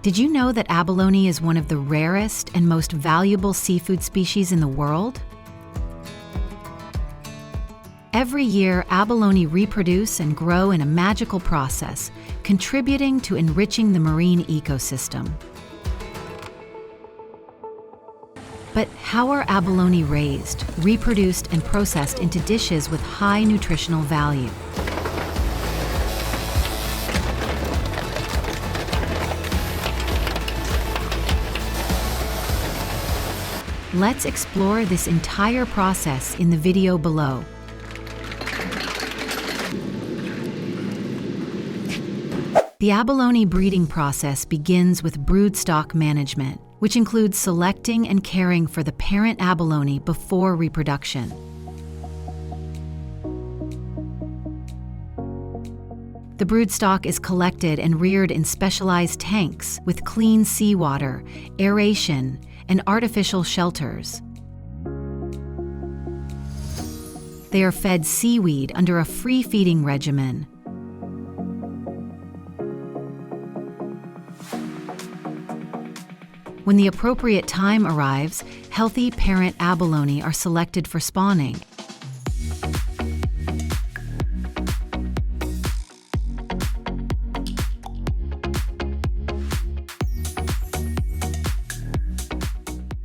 Did you know that abalone is one of the rarest and most valuable seafood species in the world? Every year, abalone reproduce and grow in a magical process, contributing to enriching the marine ecosystem. But how are abalone raised, reproduced, and processed into dishes with high nutritional value? Let's explore this entire process in the video below. The abalone breeding process begins with broodstock management, which includes selecting and caring for the parent abalone before reproduction. The broodstock is collected and reared in specialized tanks with clean seawater, aeration, and artificial shelters. They are fed seaweed under a free-feeding regimen. When the appropriate time arrives, healthy parent abalone are selected for spawning.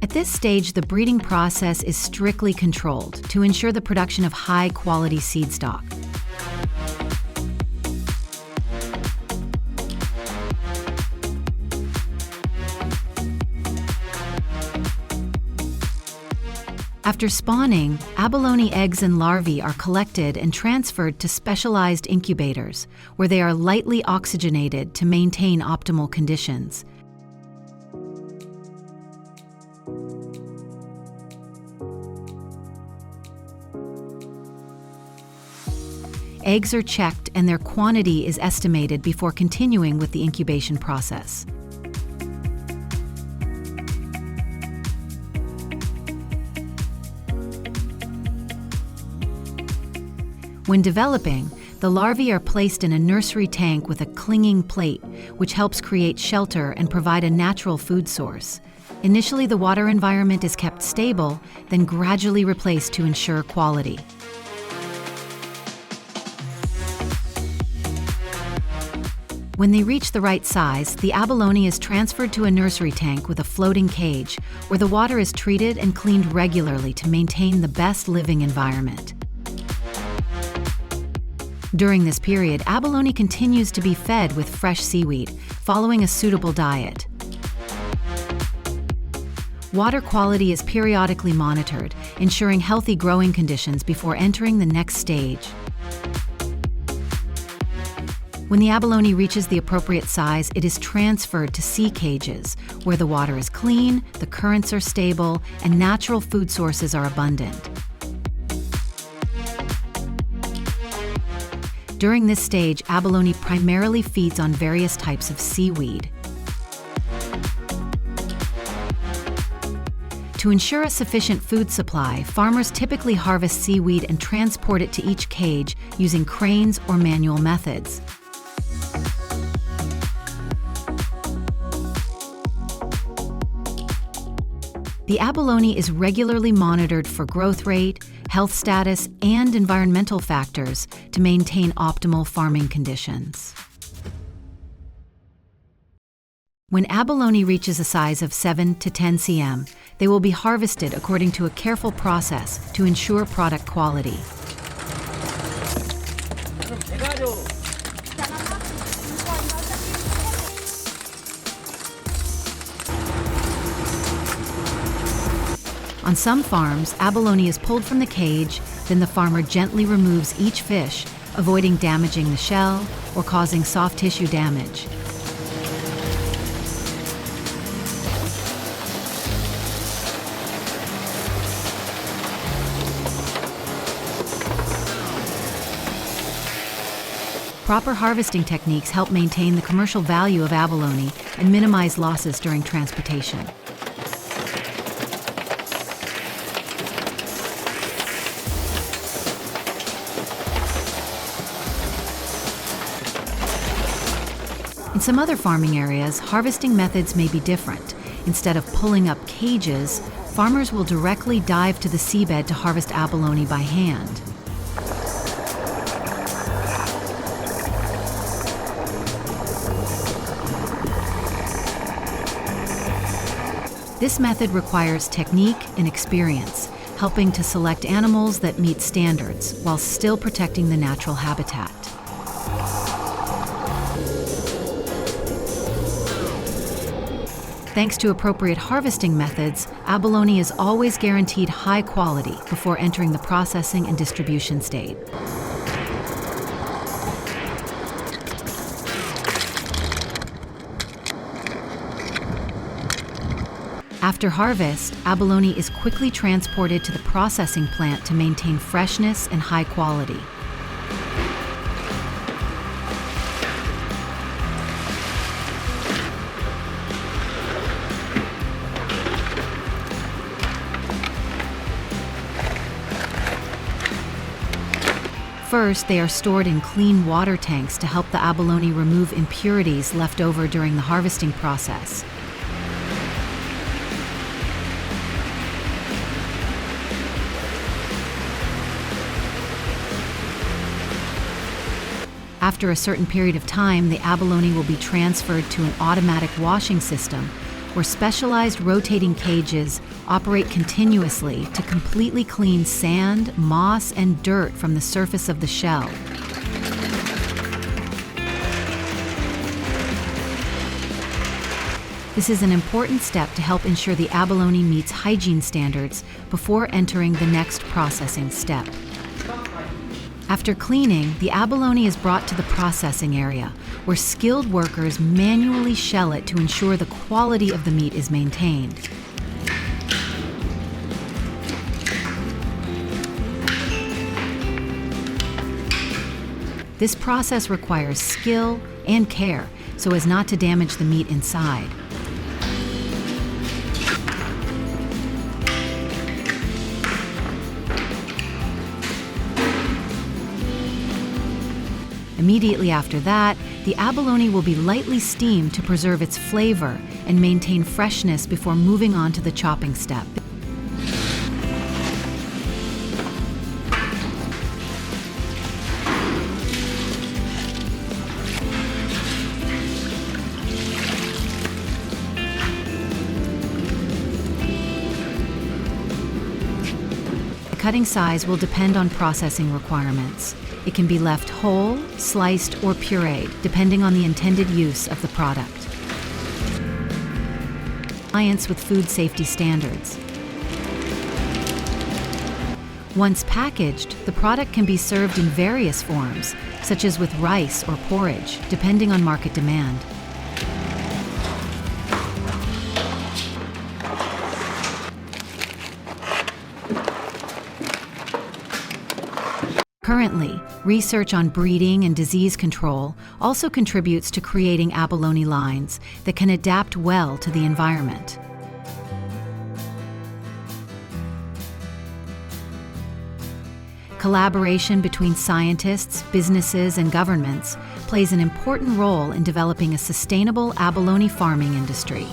At this stage, the breeding process is strictly controlled to ensure the production of high-quality seed stock. After spawning, abalone eggs and larvae are collected and transferred to specialized incubators, where they are lightly oxygenated to maintain optimal conditions. Eggs are checked and their quantity is estimated before continuing with the incubation process. When developing, the larvae are placed in a nursery tank with a clinging plate, which helps create shelter and provide a natural food source. Initially, the water environment is kept stable, then gradually replaced to ensure quality. When they reach the right size, the abalone is transferred to a nursery tank with a floating cage, where the water is treated and cleaned regularly to maintain the best living environment. During this period, abalone continues to be fed with fresh seaweed, following a suitable diet. Water quality is periodically monitored, ensuring healthy growing conditions before entering the next stage. When the abalone reaches the appropriate size, it is transferred to sea cages, where the water is clean, the currents are stable, and natural food sources are abundant. During this stage, abalone primarily feeds on various types of seaweed. To ensure a sufficient food supply, farmers typically harvest seaweed and transport it to each cage using cranes or manual methods. The abalone is regularly monitored for growth rate, health status, and environmental factors to maintain optimal farming conditions. When abalone reaches a size of 7 to 10 cm, they will be harvested according to a careful process to ensure product quality. On some farms, abalone is pulled from the cage, then the farmer gently removes each fish, avoiding damaging the shell or causing soft tissue damage. Proper harvesting techniques help maintain the commercial value of abalone and minimize losses during transportation. In some other farming areas, harvesting methods may be different. Instead of pulling up cages, farmers will directly dive to the seabed to harvest abalone by hand. This method requires technique and experience, helping to select animals that meet standards while still protecting the natural habitat. Thanks to appropriate harvesting methods, abalone is always guaranteed high quality before entering the processing and distribution stage. After harvest, abalone is quickly transported to the processing plant to maintain freshness and high quality. First, they are stored in clean water tanks to help the abalone remove impurities left over during the harvesting process. After a certain period of time, the abalone will be transferred to an automatic washing system where specialized rotating cages operate continuously to completely clean sand, moss, and dirt from the surface of the shell. This is an important step to help ensure the abalone meets hygiene standards before entering the next processing step. After cleaning, the abalone is brought to the processing area, where skilled workers manually shell it to ensure the quality of the meat is maintained. This process requires skill and care so as not to damage the meat inside. Immediately after that, the abalone will be lightly steamed to preserve its flavor and maintain freshness before moving on to the chopping step. The cutting size will depend on processing requirements. It can be left whole, sliced, or pureed, depending on the intended use of the product. Compliance with food safety standards. Once packaged, the product can be served in various forms, such as with rice or porridge, depending on market demand. Currently, research on breeding and disease control also contributes to creating abalone lines that can adapt well to the environment. Collaboration between scientists, businesses, and governments plays an important role in developing a sustainable abalone farming industry.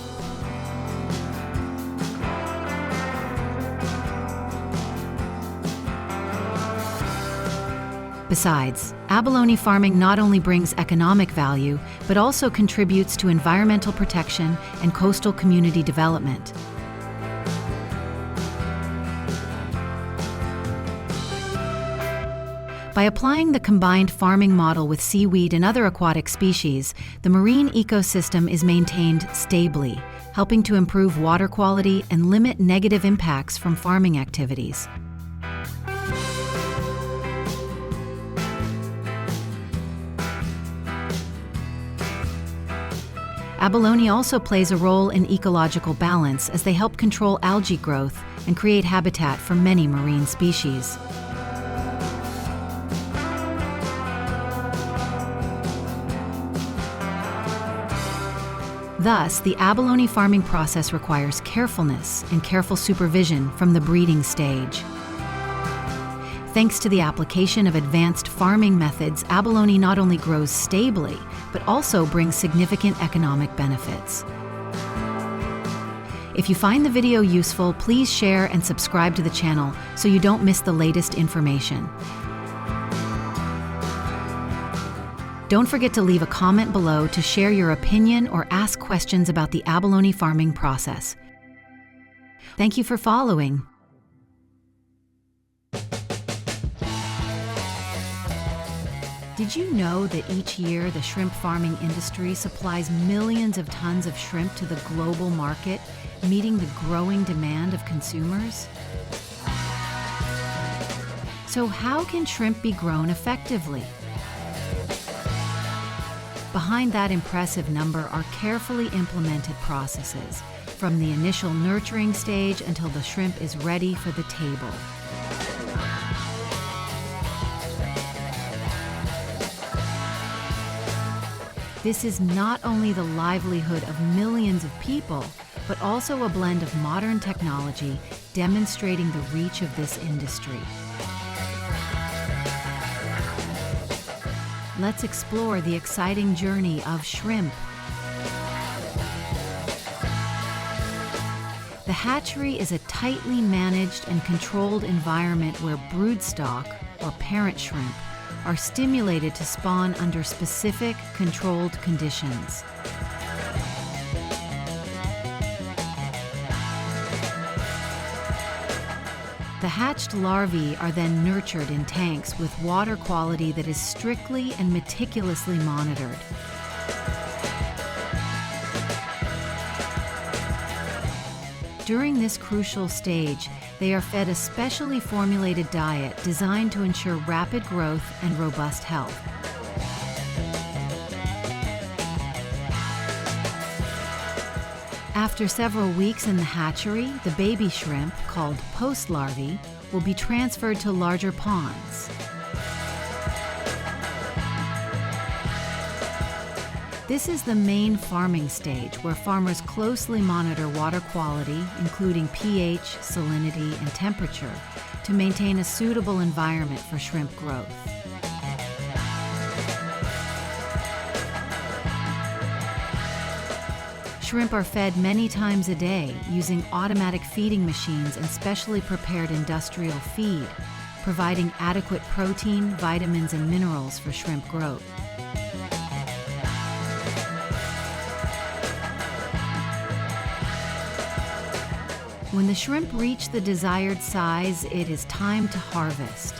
Besides, abalone farming not only brings economic value, but also contributes to environmental protection and coastal community development. By applying the combined farming model with seaweed and other aquatic species, the marine ecosystem is maintained stably, helping to improve water quality and limit negative impacts from farming activities. Abalone also plays a role in ecological balance as they help control algae growth and create habitat for many marine species. Thus, the abalone farming process requires carefulness and careful supervision from the breeding stage. Thanks to the application of advanced farming methods, abalone not only grows stably, but also brings significant economic benefits. If you find the video useful, please share and subscribe to the channel so you don't miss the latest information. Don't forget to leave a comment below to share your opinion or ask questions about the abalone farming process. Thank you for following. Did you know that each year the shrimp farming industry supplies millions of tons of shrimp to the global market, meeting the growing demand of consumers? So how can shrimp be grown effectively? Behind that impressive number are carefully implemented processes, from the initial nurturing stage until the shrimp is ready for the table. This is not only the livelihood of millions of people, but also a blend of modern technology demonstrating the reach of this industry. Let's explore the exciting journey of shrimp. The hatchery is a tightly managed and controlled environment where broodstock, or parent shrimp, are stimulated to spawn under specific, controlled conditions. The hatched larvae are then nurtured in tanks with water quality that is strictly and meticulously monitored. During this crucial stage, they are fed a specially formulated diet designed to ensure rapid growth and robust health. After several weeks in the hatchery, the baby shrimp, called post-larvae, will be transferred to larger ponds. This is the main farming stage where farmers closely monitor water quality, including pH, salinity, and temperature, to maintain a suitable environment for shrimp growth. Shrimp are fed many times a day using automatic feeding machines and specially prepared industrial feed, providing adequate protein, vitamins, and minerals for shrimp growth. When the shrimp reach the desired size, it is time to harvest.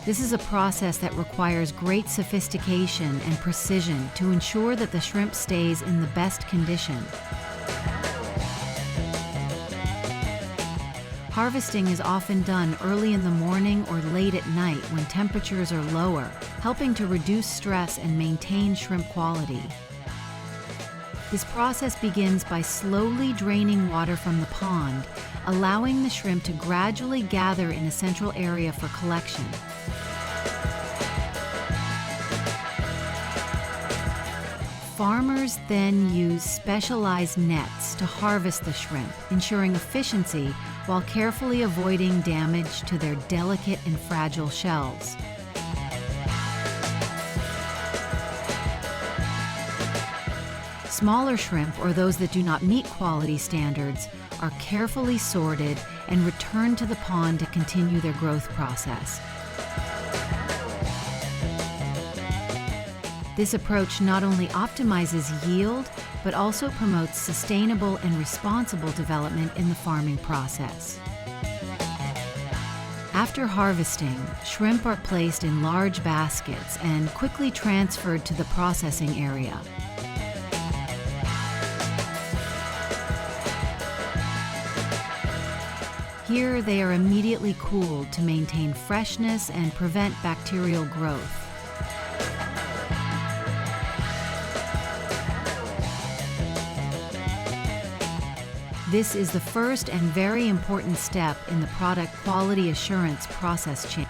This is a process that requires great sophistication and precision to ensure that the shrimp stays in the best condition. Harvesting is often done early in the morning or late at night when temperatures are lower, helping to reduce stress and maintain shrimp quality. This process begins by slowly draining water from the pond, allowing the shrimp to gradually gather in a central area for collection. Farmers then use specialized nets to harvest the shrimp, ensuring efficiency while carefully avoiding damage to their delicate and fragile shells. Smaller shrimp, or those that do not meet quality standards, are carefully sorted and returned to the pond to continue their growth process. This approach not only optimizes yield, but also promotes sustainable and responsible development in the farming process. After harvesting, shrimp are placed in large baskets and quickly transferred to the processing area. Here, they are immediately cooled to maintain freshness and prevent bacterial growth. This is the first and very important step in the product quality assurance process chain.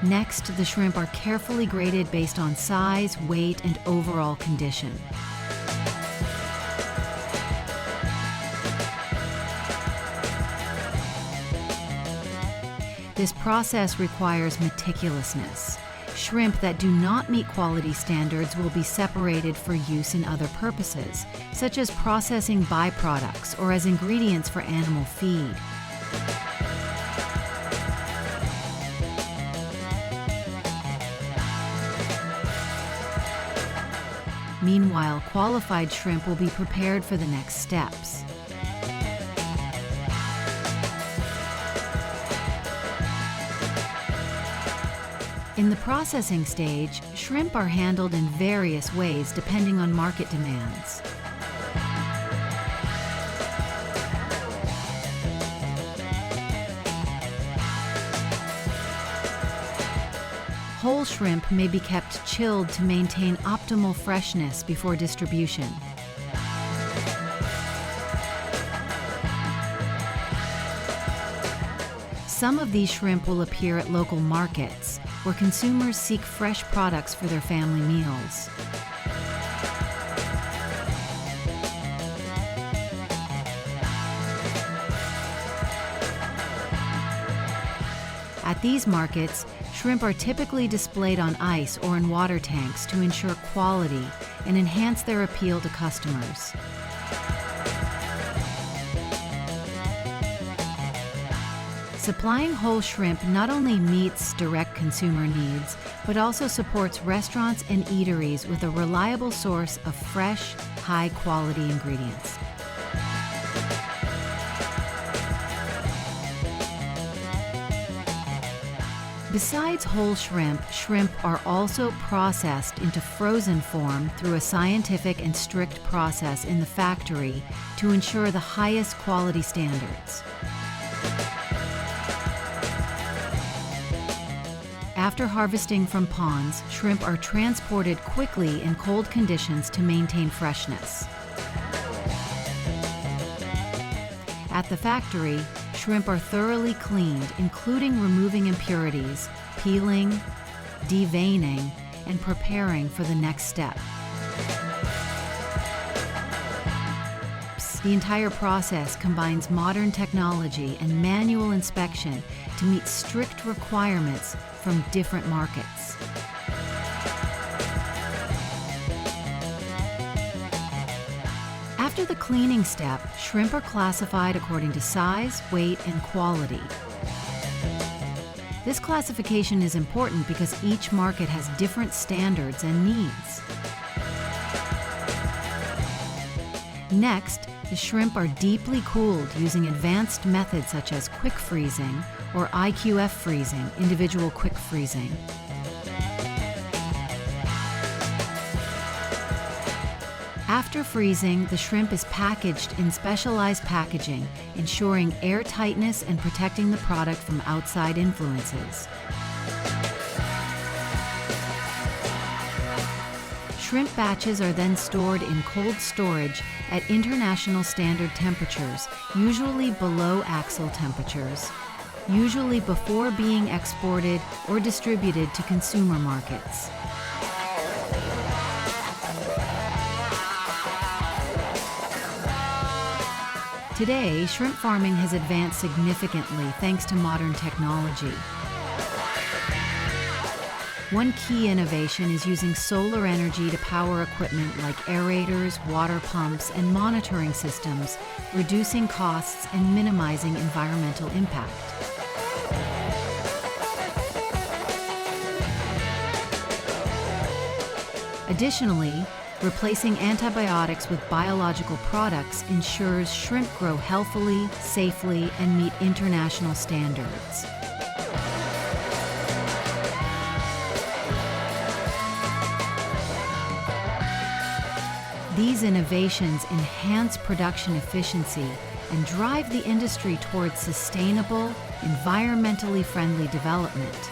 Next, the shrimp are carefully graded based on size, weight, and overall condition. This process requires meticulousness. Shrimp that do not meet quality standards will be separated for use in other purposes, such as processing byproducts or as ingredients for animal feed. Meanwhile, qualified shrimp will be prepared for the next steps. In the processing stage, shrimp are handled in various ways depending on market demands. Whole shrimp may be kept chilled to maintain optimal freshness before distribution. Some of these shrimp will appear at local markets, where consumers seek fresh products for their family meals. At these markets, shrimp are typically displayed on ice or in water tanks to ensure quality and enhance their appeal to customers. Supplying whole shrimp not only meets direct consumer needs, but also supports restaurants and eateries with a reliable source of fresh, high-quality ingredients. Besides whole shrimp, shrimp are also processed into frozen form through a scientific and strict process in the factory to ensure the highest quality standards. After harvesting from ponds, shrimp are transported quickly in cold conditions to maintain freshness. At the factory, shrimp are thoroughly cleaned, including removing impurities, peeling, deveining, and preparing for the next step. The entire process combines modern technology and manual inspection to meet strict requirements from different markets. After the cleaning step, shrimp are classified according to size, weight, and quality. This classification is important because each market has different standards and needs. Next, the shrimp are deeply cooled using advanced methods such as quick freezing or IQF freezing, individual quick freezing. After freezing, the shrimp is packaged in specialized packaging, ensuring airtightness and protecting the product from outside influences. Shrimp batches are then stored in cold storage at international standard temperatures, usually below axial temperatures, usually before being exported or distributed to consumer markets. Today, shrimp farming has advanced significantly thanks to modern technology. One key innovation is using solar energy to power equipment like aerators, water pumps, and monitoring systems, reducing costs and minimizing environmental impact. Additionally, replacing antibiotics with biological products ensures shrimp grow healthily, safely, and meet international standards. These innovations enhance production efficiency and drive the industry towards sustainable, environmentally friendly development.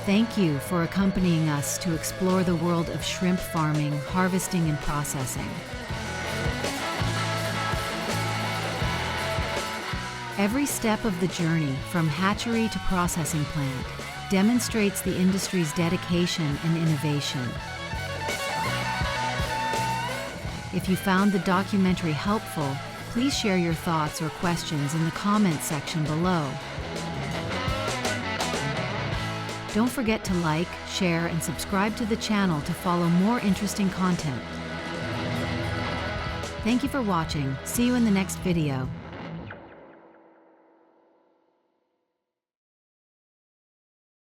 Thank you for accompanying us to explore the world of shrimp farming, harvesting, and processing. Every step of the journey, from hatchery to processing plant, demonstrates the industry's dedication and innovation. If you found the documentary helpful, please share your thoughts or questions in the comments section below. Don't forget to like, share, and subscribe to the channel to follow more interesting content. Thank you for watching. See you in the next video.